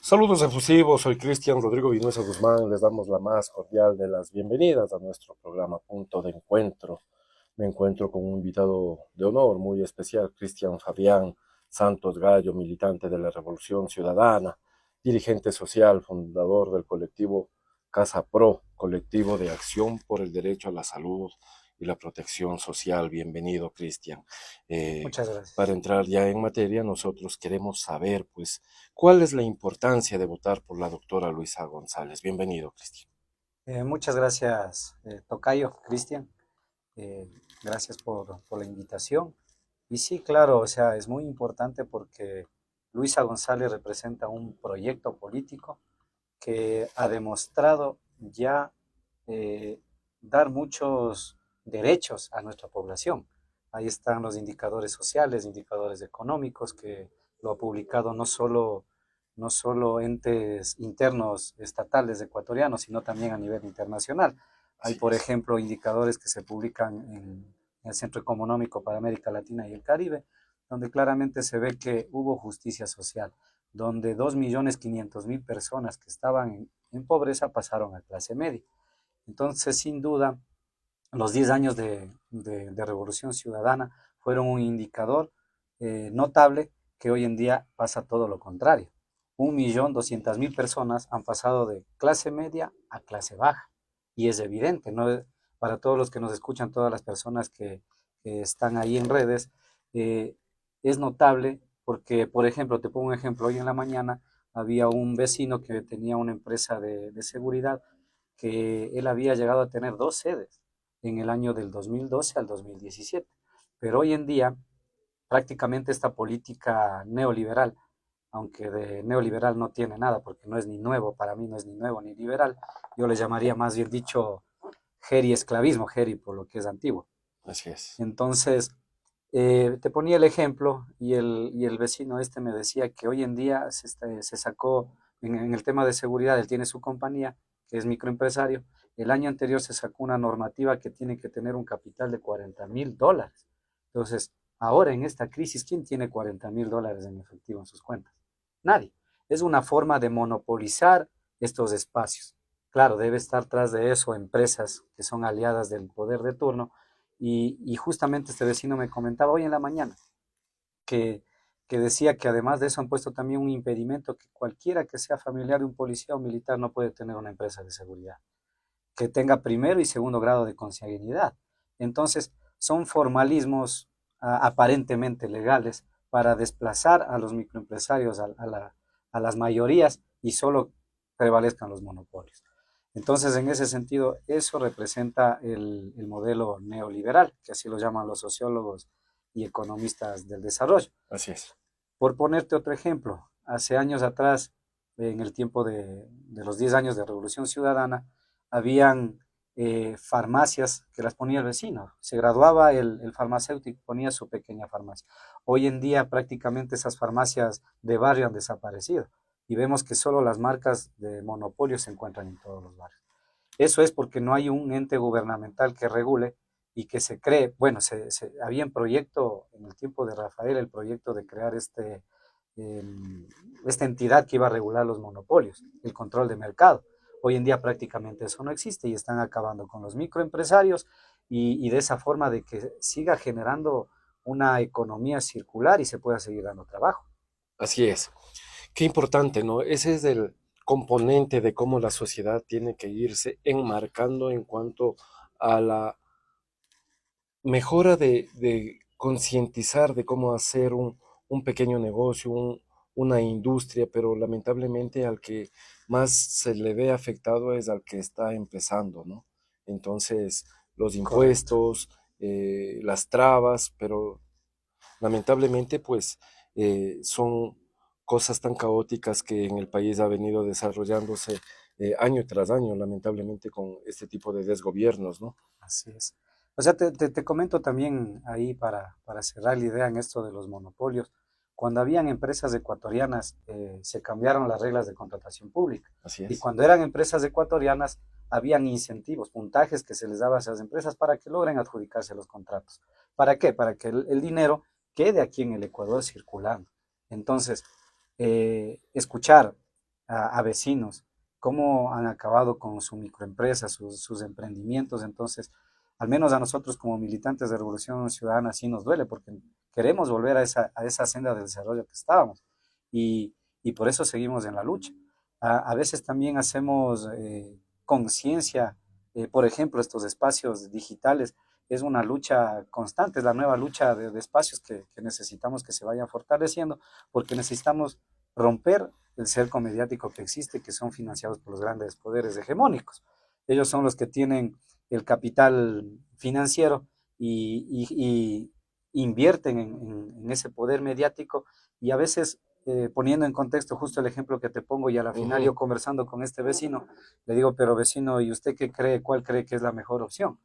Saludos efusivos, soy Cristian Rodrigo Vinuesa Guzmán, les damos la más cordial de las bienvenidas a nuestro programa Punto de Encuentro. Me encuentro con un invitado de honor muy especial, Cristian Fabián Santos Gallo, militante de la Revolución Ciudadana, dirigente social, fundador del colectivo Casa Pro, colectivo de acción por el derecho a la salud y la protección social. Bienvenido, Cristian. Muchas Para gracias. entrar ya en materia, nosotros queremos saber, pues, ¿cuál es la importancia de votar por la doctora Luisa González? Bienvenido, Cristian. Muchas gracias, Tocayo, Cristian. Eh, Gracias por la invitación. Y sí, claro, o sea, es muy importante porque Luisa González representa un proyecto político que ha demostrado ya eh, dar muchos derechos a nuestra población. Ahí están los indicadores sociales, indicadores económicos, que lo ha publicado no solo entes internos estatales ecuatorianos, sino también a nivel internacional. Hay, Así por es. ejemplo, indicadores que se publican en el Centro Económico para América Latina y el Caribe, donde claramente se ve que hubo justicia social, donde 2.500.000 personas que estaban en pobreza pasaron a clase media. Entonces, sin duda, los 10 años de Revolución Ciudadana fueron un indicador notable que hoy en día pasa todo lo contrario. 1.200.000 personas han pasado de clase media a clase baja. Y es evidente, ¿no? Para todos los que nos escuchan, todas las personas que están ahí en redes, eh, es notable porque, por ejemplo, te pongo un ejemplo, hoy en la mañana había un vecino que tenía una empresa de seguridad que él había llegado a tener dos sedes en el año del 2012 al 2017. Pero hoy en día, prácticamente esta política neoliberal, aunque de neoliberal no tiene nada, porque no es ni nuevo, para mí no es ni nuevo ni liberal, yo le llamaría más bien dicho Geri esclavismo, Geri por lo que es antiguo. Así es. Entonces, te ponía el ejemplo y el vecino este me decía que hoy en día se sacó en el tema de seguridad, él tiene su compañía, que es microempresario, el año anterior se sacó una normativa que tiene que tener un capital de $40.000. Entonces, ahora en esta crisis, ¿quién tiene $40.000 en efectivo en sus cuentas? Nadie. Es una forma de monopolizar estos espacios. Claro, debe estar tras de eso empresas que son aliadas del poder de turno, y justamente este vecino me comentaba hoy en la mañana que, que decía que además de eso han puesto también un impedimento que cualquiera que sea familiar de un policía o militar no puede tener una empresa de seguridad, que tenga primero y segundo grado de consanguinidad. Entonces, son formalismos aparentemente legales para desplazar a los microempresarios a las mayorías y solo prevalezcan los monopolios. Entonces, en ese sentido, eso representa el modelo neoliberal, que así lo llaman los sociólogos y economistas del desarrollo. Así es. Por ponerte otro ejemplo, hace años atrás, en el tiempo de los 10 años de Revolución Ciudadana, habían farmacias que las ponía el vecino. Se graduaba el farmacéutico, ponía su pequeña farmacia. Hoy en día prácticamente esas farmacias de barrio han desaparecido y vemos que solo las marcas de monopolio se encuentran en todos los barrios. Eso es porque no hay un ente gubernamental que regule y que se cree, bueno, había en proyecto en el tiempo de Rafael el proyecto de crear eh, esta entidad que iba a regular los monopolios, el control de mercado. Hoy en día prácticamente eso no existe y están acabando con los microempresarios y de esa forma de que siga generando una economía circular y se pueda seguir dando trabajo. Así es. Qué importante, ¿no? Ese es el componente de cómo la sociedad tiene que irse enmarcando en cuanto a la mejora de concientizar de cómo hacer un pequeño negocio, una industria, pero lamentablemente al que más se le ve afectado es al que está empezando, ¿no? Entonces, los Correcto. impuestos, las trabas, pero lamentablemente, pues, son cosas tan caóticas que en el país ha venido desarrollándose año tras año, lamentablemente, con este tipo de desgobiernos, ¿no? Así es. O sea, te comento también ahí para cerrar la idea en esto de los monopolios. Cuando habían empresas ecuatorianas, se cambiaron las reglas de contratación pública. Así Y es. cuando eran empresas ecuatorianas, habían incentivos, puntajes que se les daba a esas empresas para que logren adjudicarse los contratos. ¿Para qué? Para que el dinero quede aquí en el Ecuador circulando. Entonces, escuchar a vecinos cómo han acabado con su microempresa, sus emprendimientos, entonces, al menos a nosotros como militantes de Revolución Ciudadana sí nos duele, porque queremos volver a esa senda de desarrollo que estábamos y, y por eso seguimos en la lucha. A veces también hacemos conciencia, por ejemplo, estos espacios digitales es una lucha constante, es la nueva lucha de espacios que necesitamos que se vayan fortaleciendo, porque necesitamos romper el cerco mediático que existe, que son financiados por los grandes poderes hegemónicos. Ellos son los que tienen el capital financiero y invierten en ese poder mediático y a veces poniendo en contexto justo el ejemplo que te pongo y a la final Ujú. yo conversando con este vecino, le digo, pero vecino, ¿y usted qué cree? ¿Cuál cree que es la mejor opción?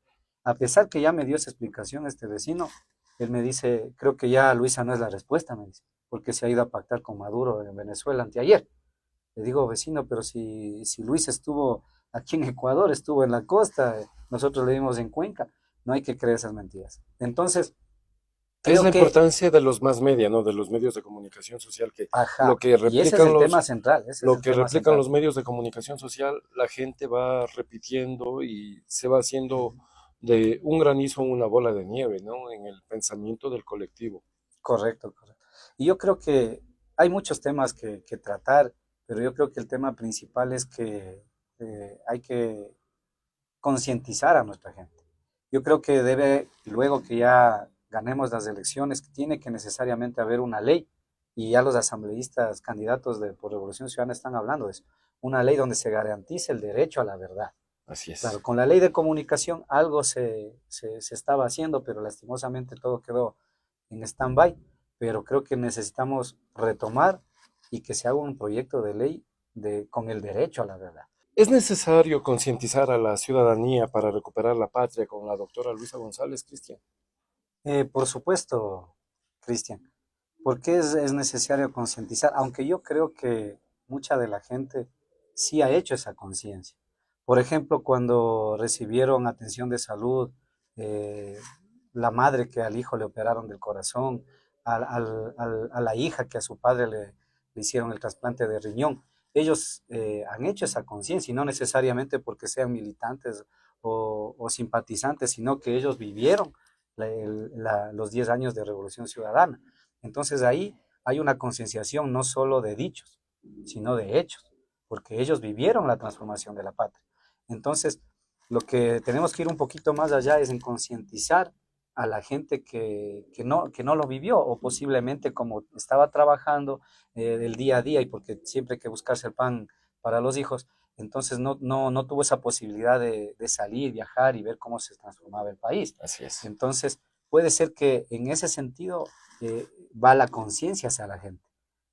A pesar que ya me dio esa explicación este vecino, él me dice, creo que ya Luisa no es la respuesta, me dice, porque se ha ido a pactar con Maduro en Venezuela anteayer. Le digo, vecino, pero si Luis estuvo aquí en Ecuador, estuvo en la costa, nosotros le dimos en Cuenca, no hay que creer esas mentiras. Entonces, Es creo la que, importancia de los más media, ¿no? De los medios de comunicación social, que lo ajá, que y ese es replican el tema los, central, ese es lo el que tema replican central. los medios de comunicación social, la gente va repitiendo y se va haciendo de un granizo una bola de nieve, ¿no? En el pensamiento del colectivo. Correcto, correcto. Y yo creo que hay muchos temas que tratar, pero yo creo que el tema principal es que hay que concientizar a nuestra gente. Yo creo que debe, luego que ya ganemos las elecciones, que tiene que necesariamente haber una ley, y ya los asambleístas, candidatos por Revolución Ciudadana están hablando de eso, una ley donde se garantice el derecho a la verdad. Así es. Claro, con la ley de comunicación algo se estaba haciendo, pero lastimosamente todo quedó en stand-by, pero creo que necesitamos retomar y que se haga un proyecto de ley con el derecho a la verdad. Es necesario concientizar a la ciudadanía para recuperar la patria con la doctora Luisa González, Cristian. Por supuesto, Cristian, porque es necesario concientizar, aunque yo creo que mucha de la gente sí ha hecho esa conciencia. Por ejemplo, cuando recibieron atención de salud, eh, la madre que al hijo le operaron del corazón, a la hija que a su padre le hicieron el trasplante de riñón, ellos han hecho esa conciencia y no necesariamente porque sean militantes o simpatizantes, sino que ellos vivieron los 10 años de Revolución Ciudadana. Entonces ahí hay una concienciación no solo de dichos, sino de hechos, porque ellos vivieron la transformación de la patria. Entonces, lo que tenemos que ir un poquito más allá es en concientizar a la gente que no lo vivió o posiblemente como estaba trabajando del día a día y porque siempre hay que buscarse el pan para los hijos, entonces no tuvo esa posibilidad de salir, viajar y ver cómo se transformaba el país. Así es. Entonces, puede ser que en ese sentido va la conciencia hacia la gente.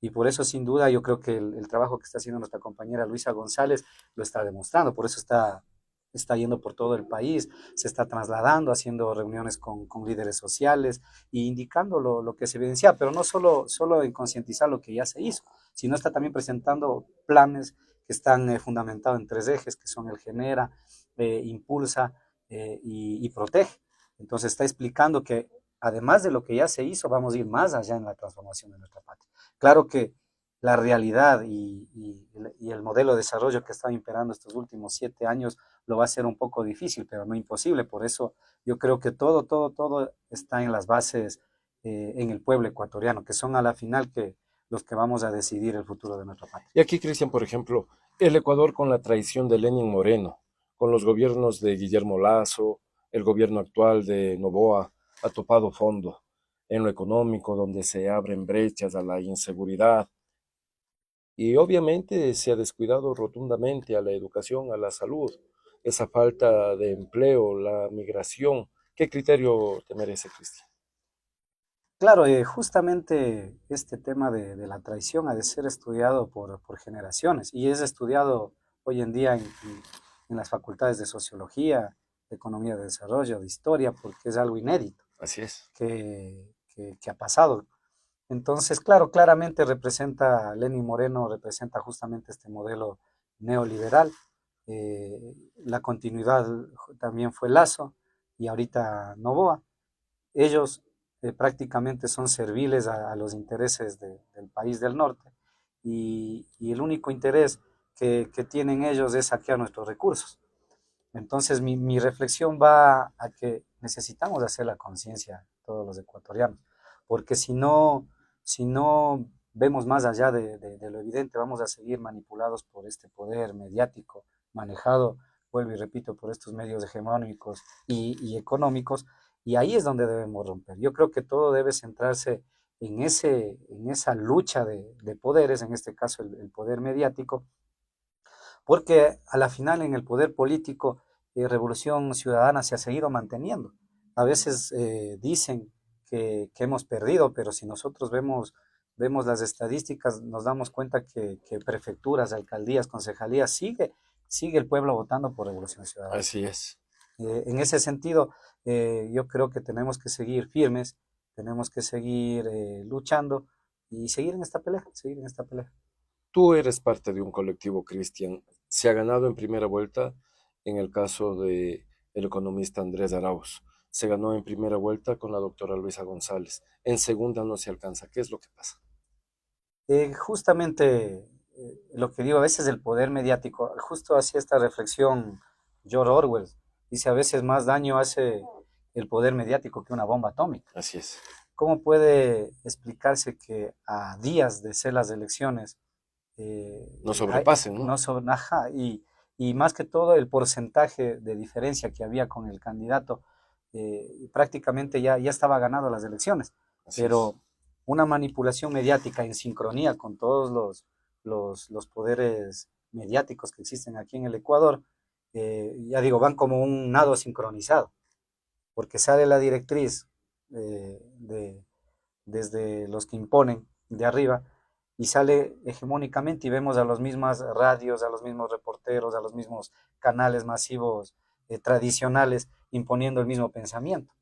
Y por eso, sin duda, yo creo que el trabajo que está haciendo nuestra compañera Luisa González lo está demostrando. Por eso está yendo por todo el país, se está trasladando, haciendo reuniones con líderes sociales e indicando lo que se evidencia, pero no solo en concientizar lo que ya se hizo, sino está también presentando planes que están fundamentados en tres ejes, que son el genera, impulsa y protege. Entonces está explicando que además de lo que ya se hizo, vamos a ir más allá en la transformación de nuestra patria. Claro que la realidad y el modelo de desarrollo que está imperando estos últimos 7 años lo va a hacer un poco difícil, pero no imposible. Por eso yo creo que todo está en las bases en el pueblo ecuatoriano, que son a la final los que vamos a decidir el futuro de nuestra patria. Y aquí, Cristian, por ejemplo, el Ecuador con la traición de Lenin Moreno, con los gobiernos de Guillermo Lazo, el gobierno actual de Noboa, ha topado fondo en lo económico, donde se abren brechas a la inseguridad y obviamente se ha descuidado rotundamente a la educación, a la salud, esa falta de empleo, la migración. ¿Qué criterio te merece, Cristian? Claro, justamente este tema de la traición ha de ser estudiado por generaciones y es estudiado hoy en día en las facultades de sociología, de economía de desarrollo, de historia, porque es algo inédito Así es. que ha pasado. Entonces, claro, claramente Lenin Moreno representa justamente este modelo neoliberal. La continuidad también fue Lazo y ahorita Novoa. ellos prácticamente son serviles a los intereses del país del norte y el único interés que tienen ellos es saquear nuestros recursos. Entonces mi reflexión va a que necesitamos hacer la conciencia todos los ecuatorianos, porque si no vemos más allá de lo evidente, vamos a seguir manipulados por este poder mediático, manejado, vuelvo y repito, por estos medios hegemónicos y económicos, y ahí es donde debemos romper. Yo creo que todo debe centrarse en esa lucha de poderes, en este caso el poder mediático, porque a la final en el poder político, Revolución Ciudadana se ha seguido manteniendo. A veces dicen que hemos perdido, pero si nosotros vemos las estadísticas, nos damos cuenta que prefecturas, alcaldías, concejalías, sigue el pueblo votando por Revolución Ciudadana. Así es. En ese sentido, yo creo que tenemos que seguir firmes, tenemos que seguir luchando y seguir en esta pelea, seguir en esta pelea. Tú eres parte de un colectivo, Cristian. Se ha ganado en primera vuelta en el caso de el economista Andrés Arauz. Se ganó en primera vuelta con la doctora Luisa González. En segunda no se alcanza. ¿Qué es lo que pasa? Justamente lo que digo, a veces el poder mediático, justo hacía esta reflexión George Orwell, dice a veces más daño hace el poder mediático que una bomba atómica. Así es. ¿Cómo puede explicarse que a días de ser las elecciones No sobrepasen, ¿no? no ajá, y más que todo el porcentaje de diferencia que había con el candidato, prácticamente ya estaba ganado las elecciones, Así es. pero una manipulación mediática en sincronía con todos los poderes mediáticos que existen aquí en el Ecuador, ya digo, van como un nado sincronizado, porque sale la directriz desde los que imponen de arriba y sale hegemónicamente y vemos a las mismas radios, a los mismos reporteros, a los mismos canales masivos tradicionales imponiendo el mismo pensamiento.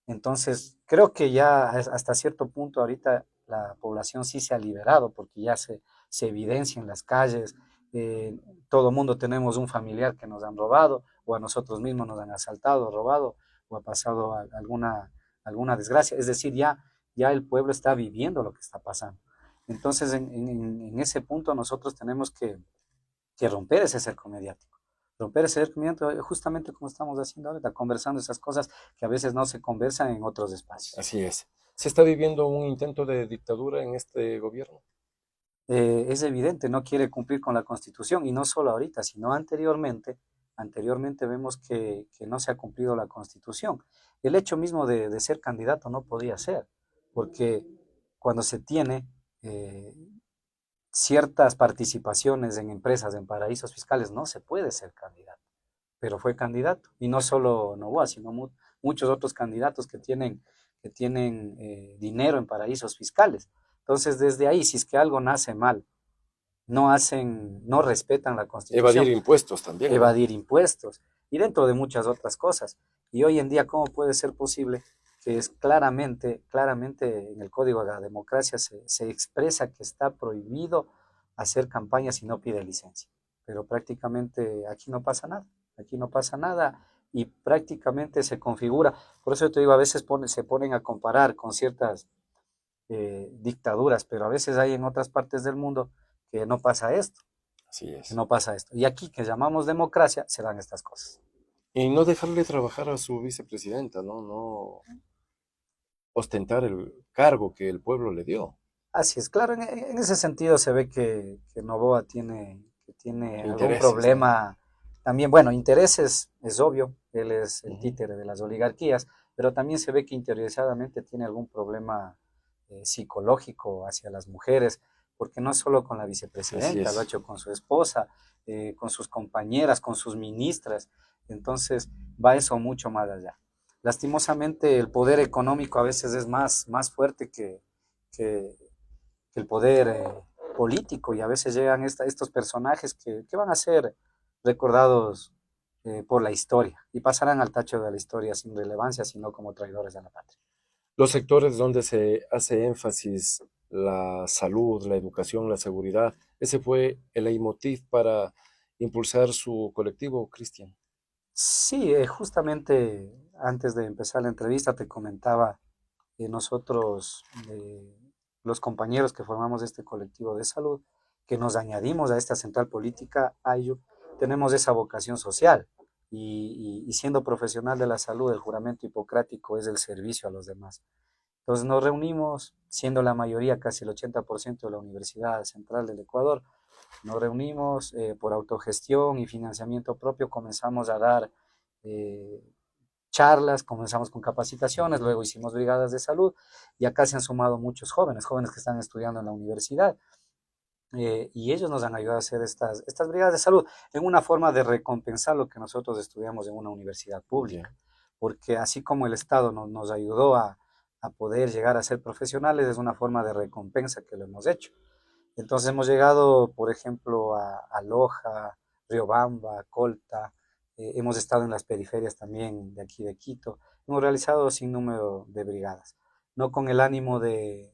Entonces, creo que ya hasta cierto punto ahorita la población sí se ha liberado porque ya se evidencia en las calles, eh, todo mundo tenemos un familiar que nos han robado o a nosotros mismos nos han asaltado, robado o ha pasado alguna desgracia. Es decir, ya el pueblo está viviendo lo que está pasando. Entonces, en ese punto nosotros tenemos que romper ese cerco mediático. Romper ese cerco mediático justamente como estamos haciendo ahorita, conversando esas cosas que a veces no se conversan en otros espacios. Así es. ¿Se está viviendo un intento de dictadura en este gobierno? Es evidente, no quiere cumplir con la Constitución y no solo ahorita, sino anteriormente vemos que no se ha cumplido la Constitución. El hecho mismo de ser candidato no podía ser, porque cuando se tiene ciertas participaciones en empresas, en paraísos fiscales, no se puede ser candidato, pero fue candidato. Y no solo Novoa, sino muchos otros candidatos que tienen dinero en paraísos fiscales. Entonces, desde ahí, si es que algo nace mal, no respetan la Evadir Constitución, impuestos también, ¿no? evadir impuestos y dentro de muchas otras cosas. Y hoy en día, ¿cómo puede ser posible que es claramente en el Código de la Democracia se expresa que está prohibido hacer campaña si no pide licencia? Pero prácticamente aquí no pasa nada y prácticamente se configura. Por eso te digo, a veces se ponen a comparar con ciertas dictaduras, pero a veces hay en otras partes del mundo que no pasa esto, Así que es. no pasa esto. Y aquí que llamamos democracia, se dan estas cosas. Y no dejarle trabajar a su vicepresidenta, ¿no? No ostentar el cargo que el pueblo le dio. Así es, claro, en ese sentido se ve que Novoa que tiene algún Intereses, ¿no? problema también, bueno, intereses es obvio, él es el Ujú. títere de las oligarquías, pero también se ve que interiorizadamente tiene algún problema psicológico hacia las mujeres, porque no solo con la Así vicepresidenta, lo ha es. hecho con su esposa, con sus compañeras, con sus ministras, entonces va eso mucho más allá. Lastimosamente el poder económico a veces es más fuerte que, que el poder político y a veces llegan estos personajes que van a ser recordados por la historia y pasarán al tacho de la historia sin relevancia, sino como traidores de la patria. Los sectores donde se hace énfasis la salud, la educación, la seguridad, ese fue el leitmotiv para impulsar su colectivo, Cristian. Sí, justamente antes de empezar la entrevista te comentaba que nosotros, los compañeros que formamos este colectivo de salud, que nos añadimos a esta central política, AYU, tenemos esa vocación social y siendo profesional de la salud, el juramento hipocrático es el servicio a los demás. Entonces nos reunimos, siendo la mayoría, casi el 80% de la Universidad Central del Ecuador, nos reunimos por autogestión y financiamiento propio, comenzamos a dar eh, charlas, comenzamos con capacitaciones, luego hicimos brigadas de salud y acá se han sumado muchos jóvenes, jóvenes que están estudiando en la universidad. Y ellos nos han ayudado a hacer estas brigadas de salud en una forma de recompensar lo que nosotros estudiamos en una universidad Ya. pública, porque así como el Estado nos ayudó a poder llegar a ser profesionales, es una forma de recompensa que lo hemos hecho. Entonces hemos llegado, por ejemplo, a Loja, Riobamba, Colta, hemos estado en las periferias también de aquí de Quito, hemos realizado sin número de brigadas, no con el ánimo de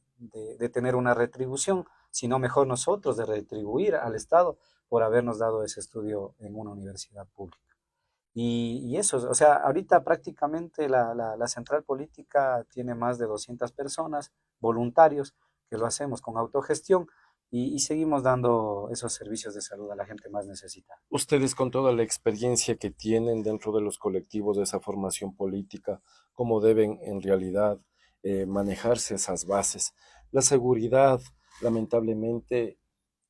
tener una retribución, sino mejor nosotros de retribuir al Estado por habernos dado ese estudio en una universidad pública. Y eso, o sea, ahorita prácticamente la central política tiene más de 200 personas, voluntarios, que lo hacemos con autogestión y seguimos dando esos servicios de salud a la gente más necesitada. Ustedes con toda la experiencia que tienen dentro de los colectivos de esa formación política, cómo deben en realidad manejarse esas bases. La seguridad, lamentablemente,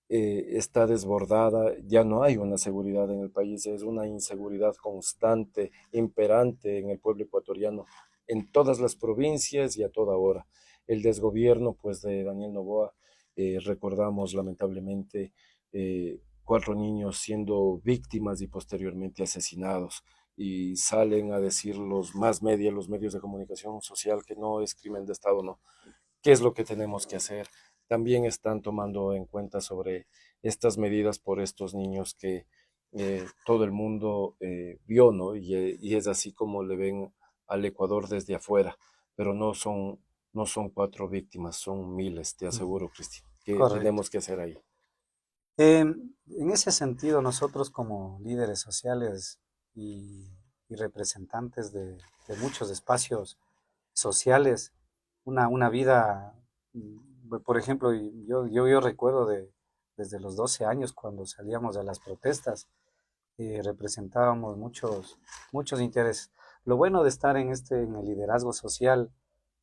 está desbordada, ya no hay una seguridad en el país, es una inseguridad constante, imperante en el pueblo ecuatoriano, en todas las provincias y a toda hora. El desgobierno, pues, de Daniel Noboa, recordamos lamentablemente 4 niños siendo víctimas y posteriormente asesinados. Y salen a decir los más medios, los medios de comunicación social, que no es crimen de Estado, no. ¿Qué es lo que tenemos que hacer? También están tomando en cuenta sobre estas medidas por estos niños que todo el mundo vio, ¿no? Y es así como le ven al Ecuador desde afuera, pero no son 4 víctimas, son miles, te aseguro, Cristian. ¿Qué Correcto. tenemos que hacer ahí? En ese sentido, nosotros como líderes sociales y, y representantes muchos espacios sociales, una vida, por ejemplo, yo recuerdo desde los 12 años cuando salíamos a las protestas, representábamos muchos intereses. Lo bueno de estar en el liderazgo social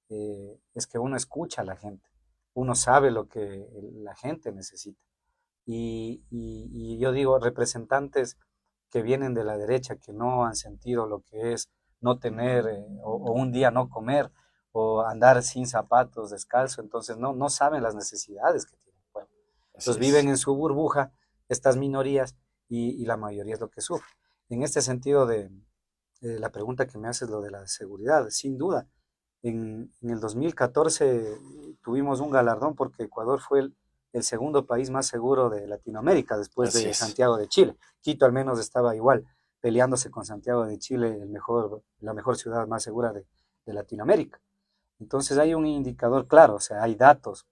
es que uno escucha a la gente, uno sabe lo que la gente necesita. Y yo digo, representantes que vienen de la derecha, que no han sentido lo que es no tener o un día no comer o andar sin zapatos, descalzo, entonces no saben las necesidades que tiene el pueblo. Así Entonces viven es. en su burbuja estas minorías y la mayoría es lo que sufre. En este sentido de la pregunta que me haces, lo de la seguridad, sin duda, en el 2014 tuvimos un galardón porque Ecuador fue el segundo país más seguro de Latinoamérica después Así de es. Santiago de Chile. Quito al menos estaba igual, peleándose con Santiago de Chile, la mejor ciudad más segura de Latinoamérica. Entonces hay un indicador claro, o sea, hay datos,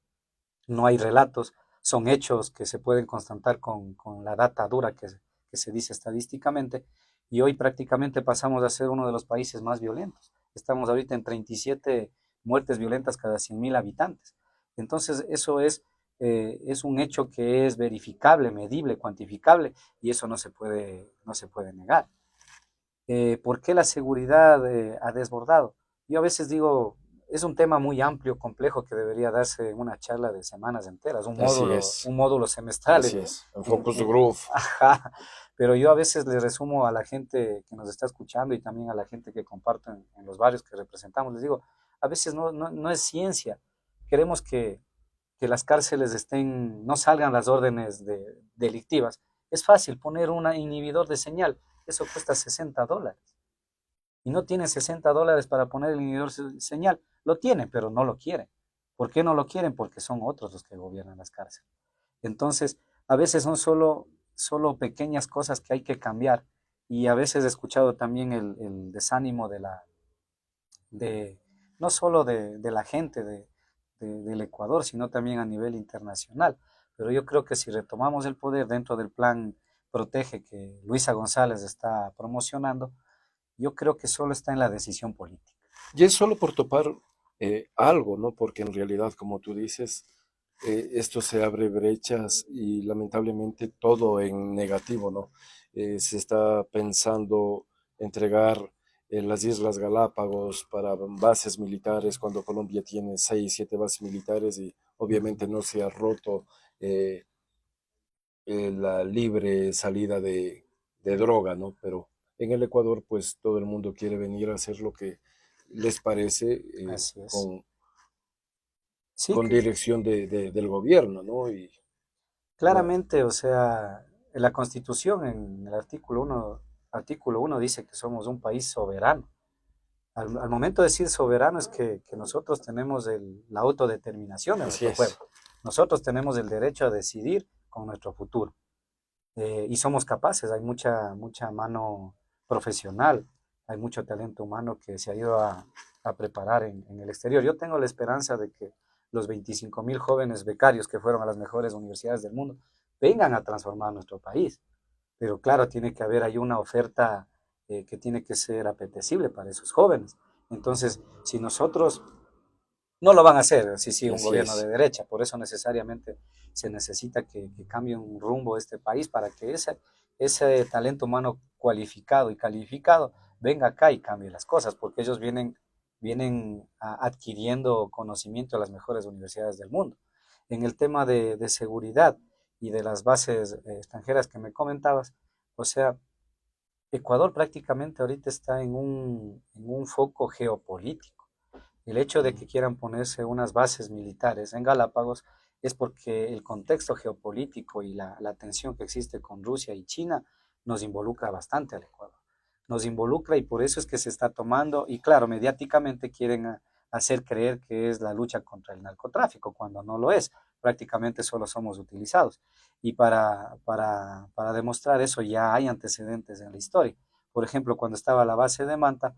no hay relatos, son hechos que se pueden constatar con la data dura que se dice estadísticamente, y hoy prácticamente pasamos a ser uno de los países más violentos. Estamos ahorita en 37 muertes violentas cada 100.000 habitantes. Entonces, eso es un hecho que es verificable, medible, cuantificable, y eso no se puede negar. ¿Por qué la seguridad ha desbordado? Yo a veces digo, es un tema muy amplio, complejo, que debería darse en una charla de semanas enteras, un Así módulo, es. un módulo semestral. Así es. En Focus Group. Ajá, pero yo a veces le resumo a la gente que nos está escuchando y también a la gente que comparto en los barrios que representamos, les digo, a veces no es ciencia. Queremos que las cárceles no salgan las órdenes delictivas. Es fácil poner un inhibidor de señal, eso cuesta $60 y no tienen $60 para poner el inhibidor de señal. Lo tienen, pero no lo quieren. ¿Por qué no lo quieren? Porque son otros los que gobiernan las cárceles. Entonces, a veces son solo pequeñas cosas que hay que cambiar. Y a veces he escuchado también el desánimo de no solo de la gente del Ecuador, sino también a nivel internacional. Pero yo creo que si retomamos el poder dentro del plan Protege que Luisa González está promocionando, yo creo que solo está en la decisión política. Y es solo por topar algo, ¿no? Porque en realidad, como tú dices, esto se abre brechas y lamentablemente todo en negativo, ¿no? Se está pensando entregar las Islas Galápagos para bases militares cuando Colombia tiene 6, 7 bases militares y obviamente no se ha roto eh, la libre salida de droga, ¿no? Pero en el Ecuador, pues todo el mundo quiere venir a hacer lo que les parece Así es. Sí, con dirección del gobierno, ¿no? Y la, claramente, o sea, en la Constitución, en el artículo uno dice que somos un país soberano. Al momento de decir soberano es que nosotros tenemos la autodeterminación de así nuestro pueblo. es, Nosotros tenemos el derecho a decidir con nuestro futuro. Y somos capaces, hay mucha mano profesional, hay mucho talento humano que se ha ido a preparar en el exterior. Yo tengo la esperanza de que los 25.000 jóvenes becarios que fueron a las mejores universidades del mundo vengan a transformar nuestro país. Pero claro, tiene que haber ahí una oferta que tiene que ser apetecible para esos jóvenes. Entonces, si nosotros no lo van a hacer si sigue un así gobierno de es. derecha. Por eso necesariamente se necesita que cambie un rumbo este país para que ese talento humano cualificado y calificado venga acá y cambie las cosas, porque ellos vienen adquiriendo conocimiento a las mejores universidades del mundo. En el tema de seguridad y de las bases extranjeras que me comentabas, o sea, Ecuador prácticamente ahorita está en un foco geopolítico. El hecho de que quieran ponerse unas bases militares en Galápagos es porque el contexto geopolítico y la tensión que existe con Rusia y China nos involucra bastante al Ecuador. Nos involucra y por eso es que se está tomando, y claro, mediáticamente quieren hacer creer que es la lucha contra el narcotráfico, cuando no lo es. Prácticamente solo somos utilizados. Y para demostrar eso ya hay antecedentes en la historia. Por ejemplo, cuando estaba la base de Manta,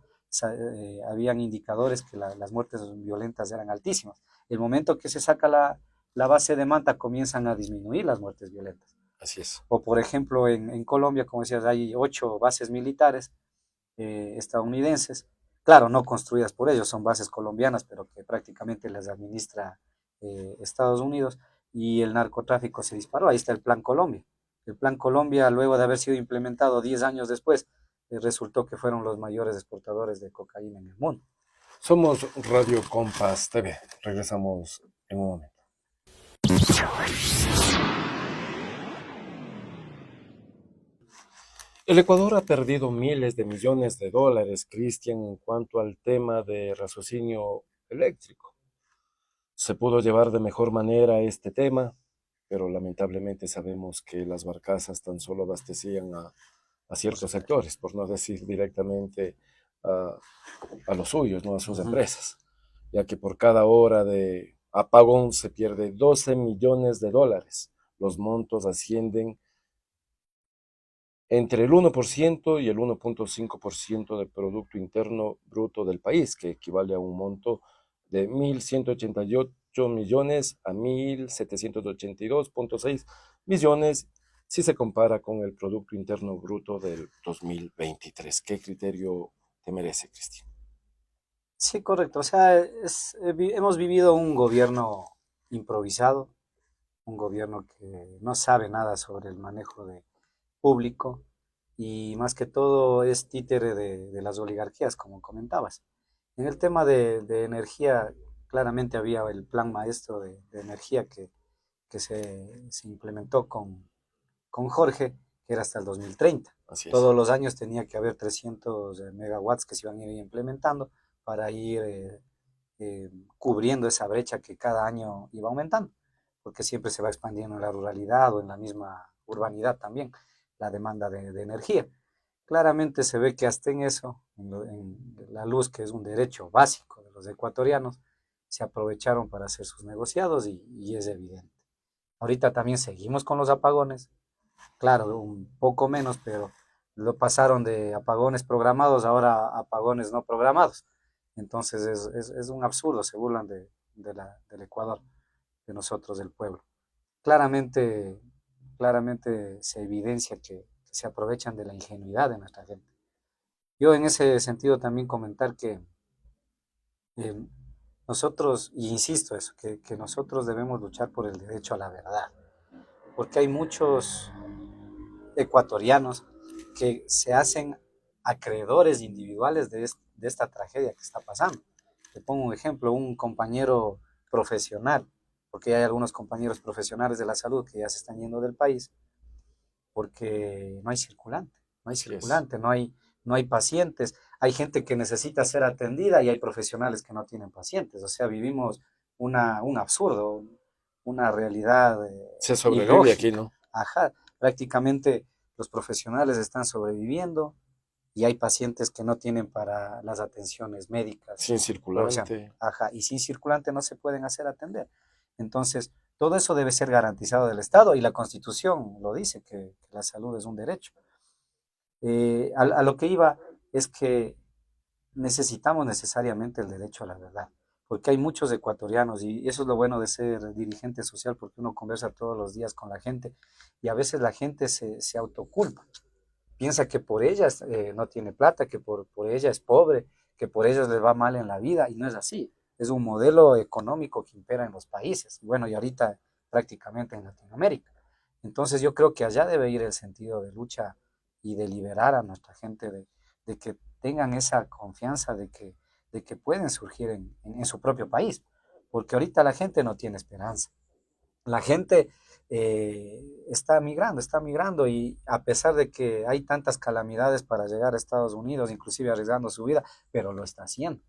habían indicadores que las muertes violentas eran altísimas. El momento que se saca la base de Manta comienzan a disminuir las muertes violentas. Así es. O por ejemplo en Colombia, como decías, hay 8 bases militares estadounidenses, claro, no construidas por ellos, son bases colombianas, pero que prácticamente las administra Estados Unidos, y el narcotráfico se disparó. Ahí está el Plan Colombia. El Plan Colombia, luego de haber sido implementado 10 años después, resultó que fueron los mayores exportadores de cocaína en el mundo. Somos Radio Compass TV. Regresamos en un momento. El Ecuador ha perdido miles de millones de dólares, Cristian, en cuanto al tema de raciocinio eléctrico. Se pudo llevar de mejor manera este tema, pero lamentablemente sabemos que las barcazas tan solo abastecían a Por ciertos supuesto. sectores, por no decir directamente a, a los suyos, no a sus Ujú. empresas, ya que por cada hora de apagón se pierde 12 millones de dólares. Los montos ascienden entre el 1% y el 1,5% del Producto Interno Bruto del país, que equivale a un monto de 1.188 millones a 1.782,6 millones si se compara con el Producto Interno Bruto del 2023. ¿Qué criterio te merece, Cristian? Sí, correcto. O sea, hemos vivido un gobierno improvisado, un gobierno que no sabe nada sobre el manejo de público y más que todo es títere de las oligarquías, como comentabas. En el tema de energía, claramente había el plan maestro de energía que se implementó con Jorge, que era hasta el 2030. Así es. Todos los años tenía que haber 300 megawatts que se iban a ir implementando para ir cubriendo esa brecha que cada año iba aumentando, porque siempre se va expandiendo en la ruralidad o en la misma urbanidad también la demanda de energía. Claramente se ve que hasta en eso, en la luz, que es un derecho básico de los ecuatorianos, se aprovecharon para hacer sus negociados y es evidente. Ahorita también seguimos con los apagones, claro, un poco menos, pero lo pasaron de apagones programados ahora a apagones no programados. Entonces es un absurdo, se burlan del Ecuador, de nosotros, del pueblo. Claramente, claramente se evidencia que se aprovechan de la ingenuidad de nuestra gente. Yo en ese sentido también comentar que eh, nosotros, y insisto eso, que nosotros debemos luchar por el derecho a la verdad, porque hay muchos ecuatorianos que se hacen acreedores individuales de esta tragedia que está pasando. Te pongo un ejemplo, un compañero profesional, porque hay algunos compañeros profesionales de la salud que ya se están yendo del país, porque no hay circulante, no hay Así es. circulante, no hay pacientes, hay gente que necesita ser atendida y hay profesionales que no tienen pacientes, o sea, vivimos un absurdo, una realidad Se sobrevive aquí, ilógica. ¿no? Ajá, prácticamente los profesionales están sobreviviendo y hay pacientes que no tienen para las atenciones médicas, Sin o sea, circulante. ajá, y sin circulante no se pueden hacer atender. Entonces, todo eso debe ser garantizado del Estado y la Constitución lo dice, que la salud es un derecho. A lo que iba es que necesitamos necesariamente el derecho a la verdad, porque hay muchos ecuatorianos y eso es lo bueno de ser dirigente social, porque uno conversa todos los días con la gente y a veces la gente se autoculpa, piensa que por ellas no tiene plata, que por ella es pobre, que por ellas les va mal en la vida y no es así. Es un modelo económico que impera en los países, bueno, y ahorita prácticamente en Latinoamérica. Entonces yo creo que allá debe ir el sentido de lucha y de liberar a nuestra gente de que tengan esa confianza de que pueden surgir en su propio país, porque ahorita la gente no tiene esperanza. La gente está migrando y a pesar de que hay tantas calamidades para llegar a Estados Unidos, inclusive arriesgando su vida, pero lo está haciendo,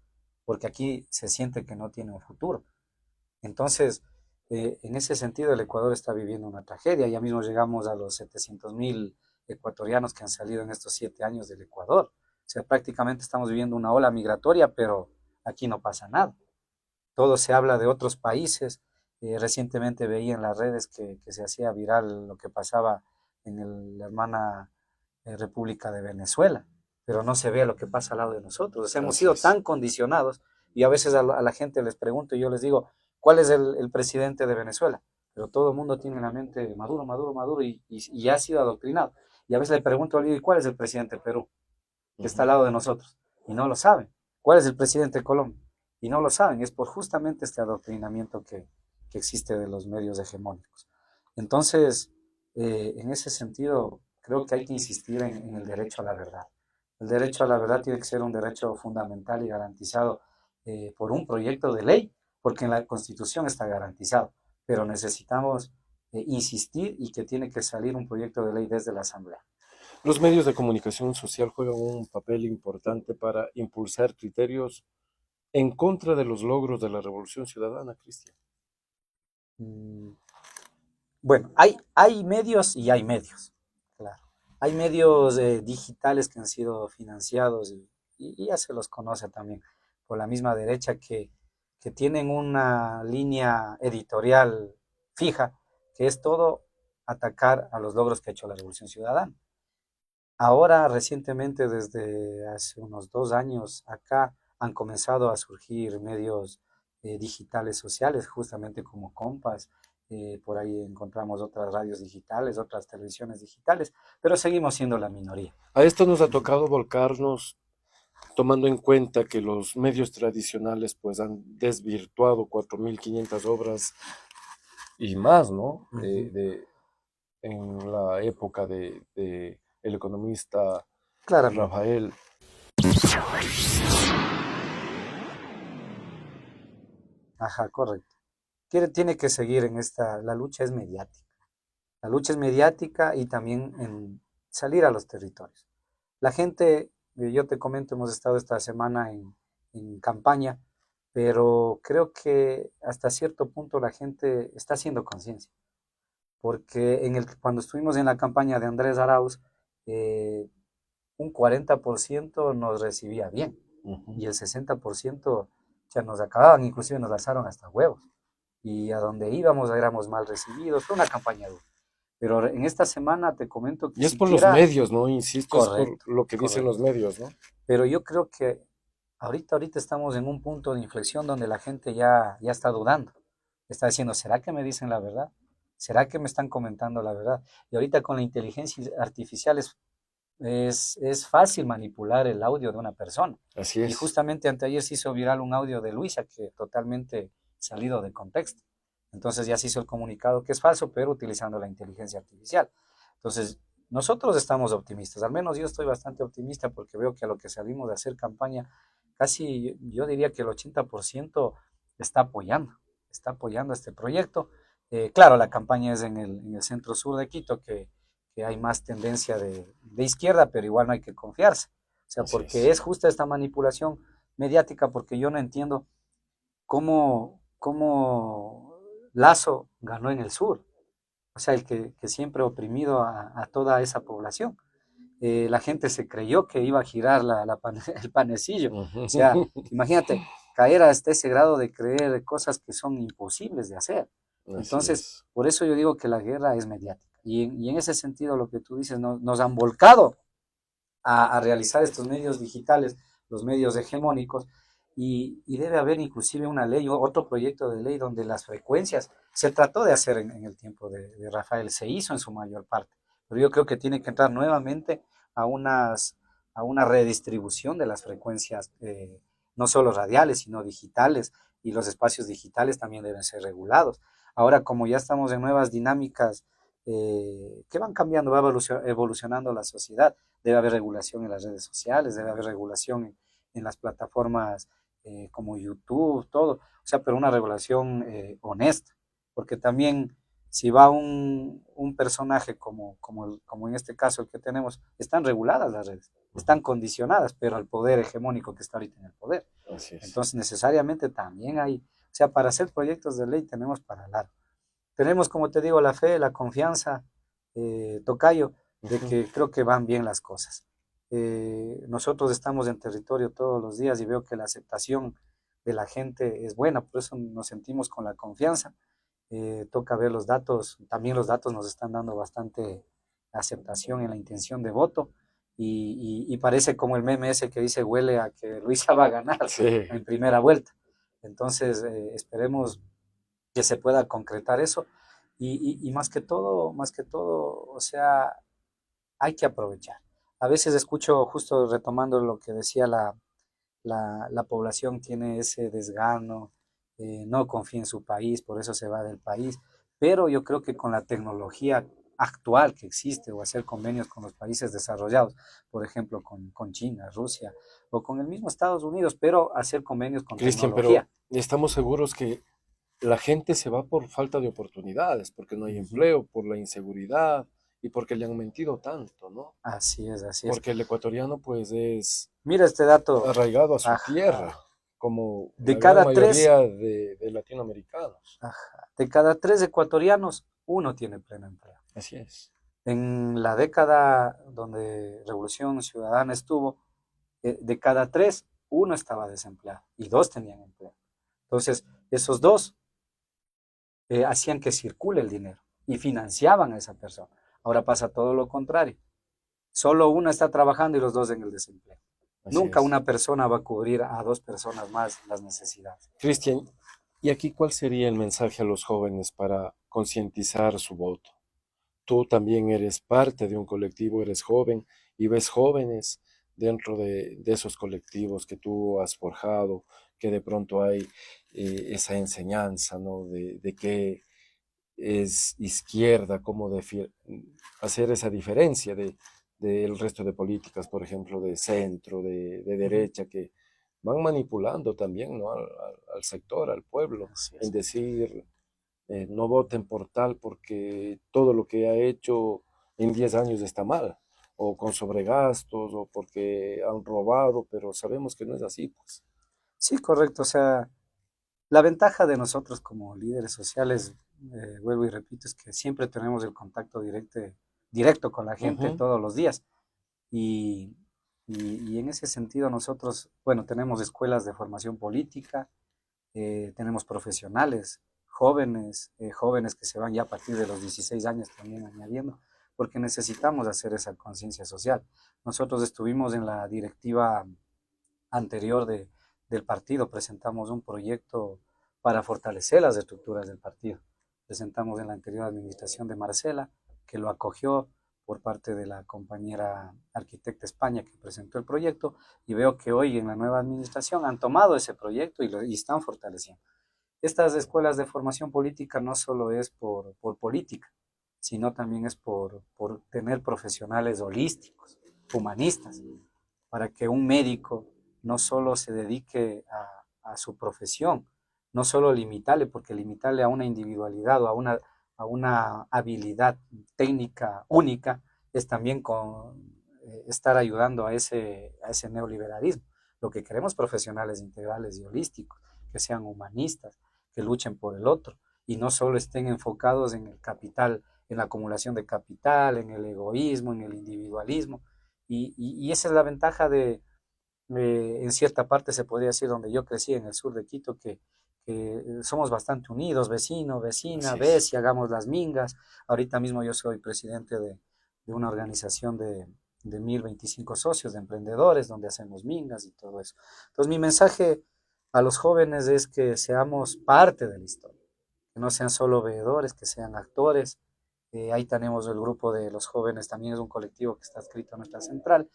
porque aquí se siente que no tiene un futuro. Entonces, en ese sentido, el Ecuador está viviendo una tragedia. Ya mismo llegamos a los 700.000 ecuatorianos que han salido en estos 7 años del Ecuador. O sea, prácticamente estamos viviendo una ola migratoria, pero aquí no pasa nada. Todo se habla de otros países. Recientemente veía en las redes que se hacía viral lo que pasaba en la hermana República de Venezuela, pero no se ve lo que pasa al lado de nosotros. O sea, hemos Así sido es. tan condicionados y a veces a la gente les pregunto y yo les digo, ¿cuál es el presidente de Venezuela? Pero todo el mundo tiene en la mente Maduro, Maduro, Maduro y ha sido adoctrinado. Y a veces le pregunto a alguien, ¿y cuál es el presidente de Perú? Que está Ujú. al lado de nosotros y no lo saben. ¿Cuál es el presidente de Colombia? Y no lo saben. Es por justamente este adoctrinamiento que existe de los medios hegemónicos. Entonces, en ese sentido, creo que hay que insistir en el derecho a la verdad. El derecho a la verdad tiene que ser un derecho fundamental y garantizado por un proyecto de ley, porque en la Constitución está garantizado, pero necesitamos insistir y que tiene que salir un proyecto de ley desde la Asamblea. Los medios de comunicación social juegan un papel importante para impulsar criterios en contra de los logros de la Revolución Ciudadana, Cristian. Mm, Bueno, hay medios y hay medios, claro. Hay medios digitales que han sido financiados y ya se los conoce también por la misma derecha que tienen una línea editorial fija, que es todo atacar a los logros que ha hecho la Revolución Ciudadana. Ahora, recientemente, desde hace unos 2 años acá, han comenzado a surgir medios digitales sociales, justamente como Compass. Por ahí encontramos otras radios digitales, otras televisiones digitales, pero seguimos siendo la minoría. A esto nos ha tocado volcarnos tomando en cuenta que los medios tradicionales pues han desvirtuado 4.500 obras y más, ¿no? Ujú. En la época de el economista Claramente. Rafael. Ajá, correcto. Tiene que seguir en la lucha es mediática. La lucha es mediática y también en salir a los territorios. La gente, yo te comento, hemos estado esta semana en campaña, pero creo que hasta cierto punto la gente está haciendo conciencia, porque cuando estuvimos en la campaña de Andrés Arauz, eh, un 40% nos recibía bien Ujú. y el 60% ya nos acababan, inclusive nos lanzaron hasta huevos. Y a donde íbamos éramos mal recibidos, fue una campaña dura. Pero en esta semana te comento que Y es por los siquiera, medios, ¿no? Insisto, es por correcto, lo que dicen los correcto. medios, ¿no? Pero yo creo que ahorita estamos en un punto de inflexión donde la gente ya está dudando. Está diciendo, ¿será que me dicen la verdad? ¿Será que me están comentando la verdad? Y ahorita con la inteligencia artificial es es fácil manipular el audio de una persona. Así Y es. justamente anteayer se hizo viral un audio de Luisa que totalmente salido de contexto. Entonces ya se hizo el comunicado que es falso, pero utilizando la inteligencia artificial. Entonces, nosotros estamos optimistas, al menos yo estoy bastante optimista porque veo que a lo que salimos de hacer campaña, casi yo diría que el 80% está apoyando este proyecto. Claro, la campaña es en el centro sur de Quito, que hay más tendencia de izquierda, pero igual no hay que confiarse. O sea, Así porque es. es justa esta manipulación mediática, porque yo no entiendo cómo Lazo ganó en el sur. O sea, el que siempre ha oprimido a toda esa población. La gente se creyó que iba a girar el panecillo. O sea, Ujú. imagínate, caer hasta ese grado de creer cosas que son imposibles de hacer. Así Entonces, es. por eso yo digo que la guerra es mediática. Y en ese sentido, lo que tú dices, nos han volcado a realizar estos medios digitales, los medios hegemónicos, y debe haber inclusive una ley, otro proyecto de ley donde las frecuencias, se trató de hacer en el tiempo de Rafael, se hizo en su mayor parte, pero yo creo que tiene que entrar nuevamente a, a una redistribución de las frecuencias, no solo radiales, sino digitales, y los espacios digitales también deben ser regulados. Ahora, como ya estamos en nuevas dinámicas que van cambiando, va evolucionando la sociedad, debe haber regulación en las redes sociales, debe haber regulación en las plataformas como YouTube, todo, o sea, pero una regulación honesta, porque también si va un personaje como en este caso el que tenemos, están reguladas las redes, están condicionadas, pero al poder hegemónico que está ahorita en el poder. Así es. Entonces necesariamente también hay, o sea, para hacer proyectos de ley tenemos para largo. Tenemos, como te digo, la fe, la confianza, tocayo, de Ujú. que creo que van bien las cosas. Nosotros estamos en territorio todos los días y veo que la aceptación de la gente es buena, por eso nos sentimos con la confianza. Toca ver los datos, también los datos nos están dando bastante aceptación en la intención de voto y parece como el meme ese que dice huele a que Luisa va a ganar Sí. en primera vuelta. Entonces, esperemos que se pueda concretar eso. Y más que todo, o sea, hay que aprovechar. A veces escucho, justo retomando lo que decía la población tiene ese desgano, no confía en su país, por eso se va del país, pero yo creo que con la tecnología actual que existe o hacer convenios con los países desarrollados, por ejemplo con China, Rusia o con el mismo Estados Unidos, pero hacer convenios con Cristian, pero tecnología. estamos seguros que la gente se va por falta de oportunidades, porque no hay Ujú. empleo, por la inseguridad y porque le han mentido tanto, ¿no? Así es, así es. Porque el ecuatoriano pues es Mira este dato, arraigado a su tierra, ajá, como de la gran cada tres, mayoría de latinoamericanos. ajá, de cada tres ecuatorianos, uno tiene pleno empleo. Así es. En la década donde Revolución Ciudadana estuvo, de cada tres, uno estaba desempleado y dos tenían empleo. Entonces, esos dos hacían que circule el dinero y financiaban a esa persona. Ahora pasa todo lo contrario. Solo uno está trabajando y los dos en el desempleo. Así Nunca es. una persona va a cubrir a dos personas más las necesidades. Cristian, ¿y aquí cuál sería el mensaje a los jóvenes para concientizar su voto? Tú también eres parte de un colectivo, eres joven y ves jóvenes dentro de esos colectivos que tú has forjado, que de pronto hay esa enseñanza, ¿no? De qué es izquierda, cómo hacer esa diferencia del resto de políticas, por ejemplo, de centro, de Uh -huh. derecha, que van manipulando también, ¿no? Al sector, al pueblo, Así en es. decir no voten por tal porque todo lo que ha hecho en 10 años está mal, o con sobregastos, o porque han robado, pero sabemos que no es así, pues. Sí, correcto. O sea, la ventaja de nosotros como líderes sociales, vuelvo y repito, es que siempre tenemos el contacto directo con la gente Ujú. todos los días. Y, y en ese sentido nosotros, bueno, tenemos escuelas de formación política, tenemos profesionales, jóvenes que se van ya a partir de los 16 años también añadiendo, porque necesitamos hacer esa conciencia social. Nosotros estuvimos en la directiva anterior del partido, presentamos un proyecto para fortalecer las estructuras del partido. Presentamos en la anterior administración de Marcela, que lo acogió, por parte de la compañera arquitecta España que presentó el proyecto, y veo que hoy en la nueva administración han tomado ese proyecto y están fortaleciendo. Estas escuelas de formación política no solo es por política, sino también es por tener profesionales holísticos, humanistas, para que un médico no solo se dedique a su profesión, no solo limitarle, porque limitarle a una individualidad o a una habilidad técnica única es también estar ayudando a ese neoliberalismo. Lo que queremos profesionales integrales y holísticos, que sean humanistas, que luchen por el otro y no solo estén enfocados en el capital, en la acumulación de capital, en el egoísmo, en el individualismo. Y esa es la ventaja en cierta parte se podría decir, donde yo crecí en el sur de Quito, que somos bastante unidos, vecino, vecina, ves y hagamos las mingas. Ahorita mismo yo soy presidente de una organización de 1025 socios, de emprendedores, donde hacemos mingas y todo eso. Entonces mi mensaje a los jóvenes es que seamos parte de la historia, que no sean solo veedores, que sean actores. Ahí tenemos el grupo de los jóvenes, también es un colectivo que está escrito en nuestra central,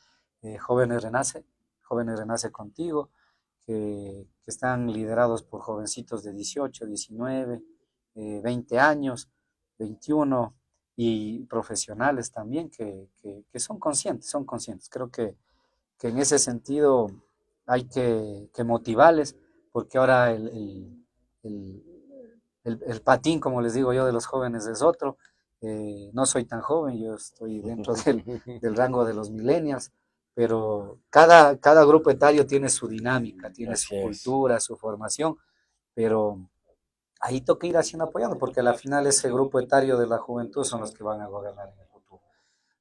Jóvenes Renace Contigo, que están liderados por jovencitos de 18, 19, 20 años, 21, y profesionales también que son conscientes, son conscientes. Creo que en ese sentido hay que motivarles, porque ahora el, el patín, como les digo yo, de los jóvenes es otro. No soy tan joven, yo estoy dentro del rango de los millennials, pero cada grupo etario tiene su dinámica, tiene su Así es. cultura, su formación, pero ahí toca ir haciendo apoyando, porque al final ese grupo etario de la juventud son los que van a gobernar en el futuro.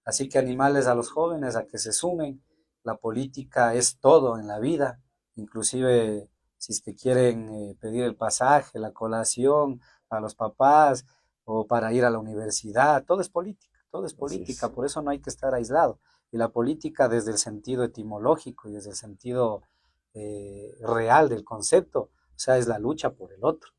Así que animarles a los jóvenes a que se sumen. La política es todo en la vida, inclusive si es que quieren pedir el pasaje, la colación a los papás o para ir a la universidad, todo es Así política, es. por eso no hay que estar aislado. Y la política desde el sentido etimológico y desde el sentido real del concepto, o sea, es la lucha por el otro.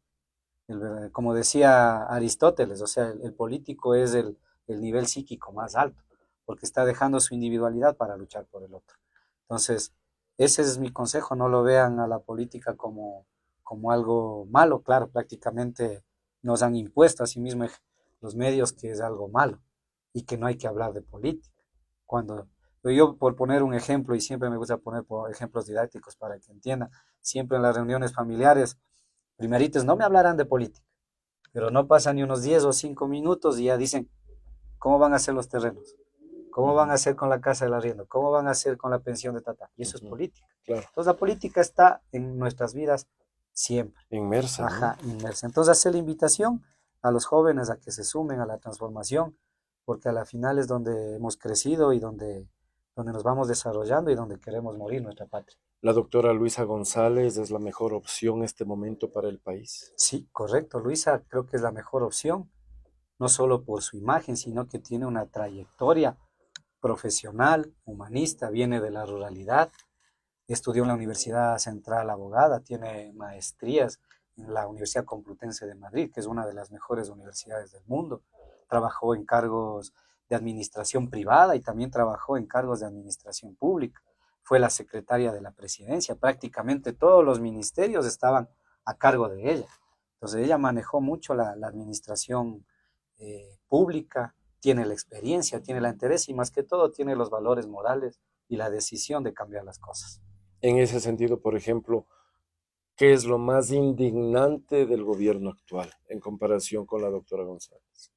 Como decía Aristóteles, o sea, el político es el nivel psíquico más alto, porque está dejando su individualidad para luchar por el otro. Entonces, ese es mi consejo, no lo vean a la política como algo malo, claro, prácticamente nos han impuesto a sí mismos los medios que es algo malo y que no hay que hablar de política. Cuando yo, por poner un ejemplo, y siempre me gusta poner ejemplos didácticos para que entiendan, siempre en las reuniones familiares, primeritos no me hablarán de política, pero no pasan ni unos 10 o 5 minutos y ya dicen cómo van a ser los terrenos, cómo van a hacer con la casa del arriendo, cómo van a hacer con la pensión de tata. Y eso es política. Claro. Entonces la política está en nuestras vidas siempre. Inmersa, ¿no? Ajá, inmersa. Entonces hacer la invitación a los jóvenes a que se sumen a la transformación, porque a la final es donde hemos crecido y donde nos vamos desarrollando y donde queremos morir nuestra patria. La doctora Luisa González es la mejor opción en este momento para el país. Sí, correcto. Luisa creo que es la mejor opción, no solo por su imagen, sino que tiene una trayectoria profesional, humanista, viene de la ruralidad, estudió en la Universidad Central Abogada, tiene maestrías en la Universidad Complutense de Madrid, que es una de las mejores universidades del mundo. Trabajó en cargos de administración privada y también trabajó en cargos de administración pública. Fue la secretaria de la presidencia, prácticamente todos los ministerios estaban a cargo de ella. Entonces ella manejó mucho la administración pública, tiene la experiencia, tiene la interés y más que todo tiene los valores morales y la decisión de cambiar las cosas. En ese sentido, por ejemplo, ¿qué es lo más indignante del gobierno actual en comparación con la doctora González?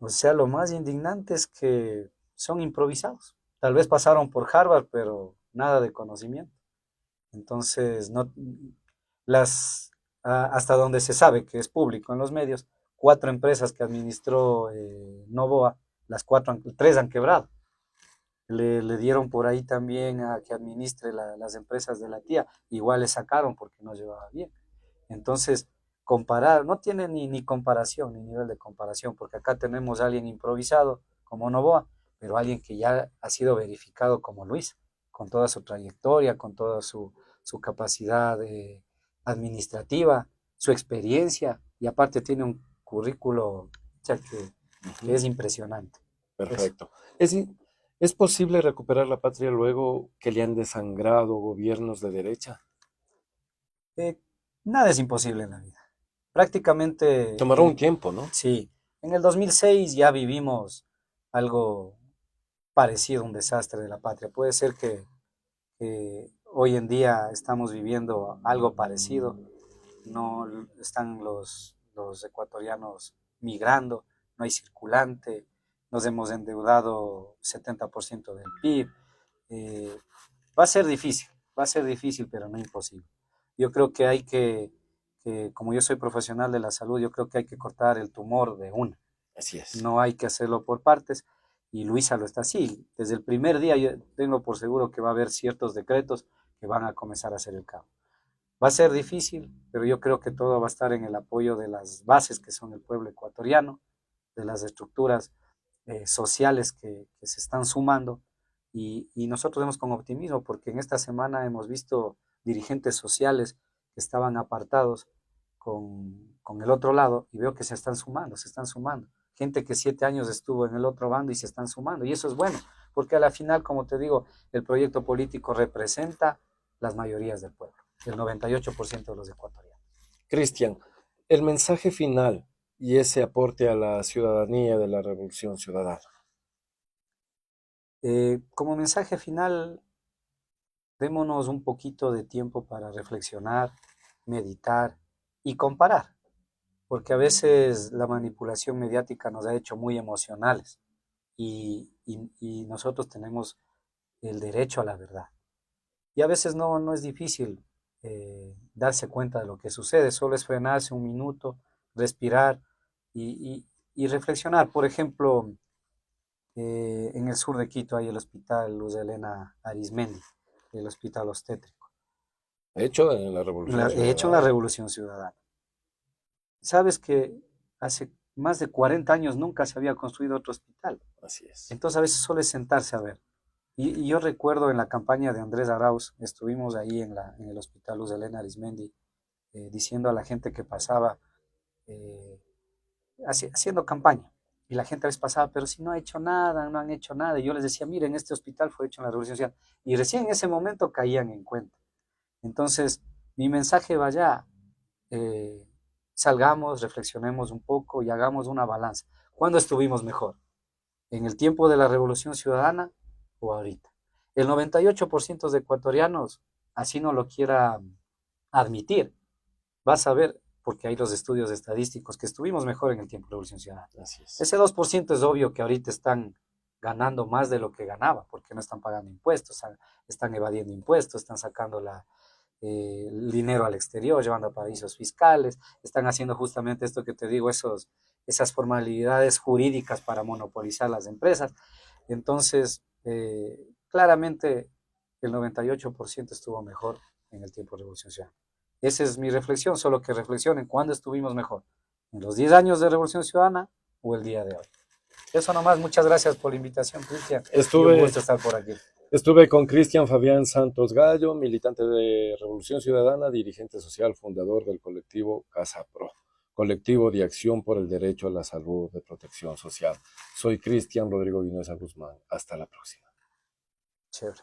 O sea, lo más indignante es que son improvisados. Tal vez pasaron por Harvard, pero nada de conocimiento. Entonces, no, hasta donde se sabe que es público en los medios, 4 empresas que administró Novoa, tres han quebrado. Le dieron por ahí también a que administre las empresas de la tía, igual le sacaron porque no llevaba bien. Entonces, comparar, no tiene ni comparación, ni nivel de comparación, porque acá tenemos a alguien improvisado como Novoa, pero alguien que ya ha sido verificado como Luis, con toda su trayectoria, con toda su capacidad administrativa, su experiencia, y aparte tiene un currículo que es impresionante. Perfecto. ¿Es posible recuperar la patria luego que le han desangrado gobiernos de derecha? Eh, Nada es imposible en la vida. Prácticamente, Tomará un tiempo, ¿no? sí, en el 2006 ya vivimos algo parecido a un desastre de la patria. Puede ser que hoy en día estamos viviendo algo parecido. No están los ecuatorianos migrando, no hay circulante, nos hemos endeudado 70% del PIB. Eh, va a ser difícil, pero no imposible. Yo creo que como yo soy profesional de la salud, yo creo que hay que cortar el tumor de una. Así es. No hay que hacerlo por partes. Y Luisa lo está así. Desde el primer día yo tengo por seguro que va a haber ciertos decretos que van a comenzar a hacer el cambio. Va a ser difícil, pero yo creo que todo va a estar en el apoyo de las bases que son el pueblo ecuatoriano, de las estructuras sociales que se están sumando y nosotros vemos con optimismo porque en esta semana hemos visto dirigentes sociales que estaban apartados con el otro lado y veo que se están sumando. Gente que 7 años estuvo en el otro bando y se están sumando y eso es bueno, porque a la final, como te digo, el proyecto político representa las mayorías del pueblo, el 98% de los ecuatorianos. Cristian, el mensaje final y ese aporte a la ciudadanía de la Revolución Ciudadana. Como mensaje final, démonos un poquito de tiempo para reflexionar, meditar y comparar, porque a veces la manipulación mediática nos ha hecho muy emocionales y nosotros tenemos el derecho a la verdad. Y a veces no es difícil darse cuenta de lo que sucede, solo es frenarse un minuto, respirar y reflexionar. Por ejemplo, en el sur de Quito hay el Hospital Luz Helena Arismendi, el Hospital Obstétrico, Hecho en la Revolución hecho en la Ciudadana. Revolución Ciudadana. Sabes que hace más de 40 años nunca se había construido otro hospital. Así es. Entonces a veces solo es sentarse a ver. Y yo recuerdo en la campaña de Andrés Arauz, estuvimos ahí en el Hospital Luz Helena Arismendi, diciendo a la gente que pasaba, eh, haciendo campaña. Y la gente a veces pasaba, pero si no ha hecho nada, no han hecho nada. Y yo les decía, miren, este hospital fue hecho en la Revolución Social. Y recién en ese momento caían en cuenta. Entonces, mi mensaje vaya, eh, salgamos, reflexionemos un poco y hagamos una balanza. ¿Cuándo estuvimos mejor? ¿En el tiempo de la Revolución Ciudadana o ahorita? El 98% de ecuatorianos, así no lo quiera admitir, vas a ver, porque hay los estudios estadísticos, que estuvimos mejor en el tiempo de la Revolución Ciudadana. Así es. Ese 2% es obvio que ahorita están ganando más de lo que ganaba, porque no están pagando impuestos, están evadiendo impuestos, están sacando el dinero al exterior, llevando a paraísos fiscales, están haciendo justamente esto que te digo, esas formalidades jurídicas para monopolizar las empresas. Entonces, claramente el 98% estuvo mejor en el tiempo de Revolución Ciudadana. Esa es mi reflexión, solo que reflexionen cuándo estuvimos mejor, en los 10 años de Revolución Ciudadana o el día de hoy. Eso nomás, muchas gracias por la invitación, Cristian. Un gusto estar por aquí. Estuve con Cristian Fabián Santos Gallo, militante de Revolución Ciudadana, dirigente social, fundador del colectivo Casa Pro, colectivo de acción por el derecho a la salud de protección social. Soy Cristian Rodrigo Vinuesa Guzmán. Hasta la próxima. Chévere.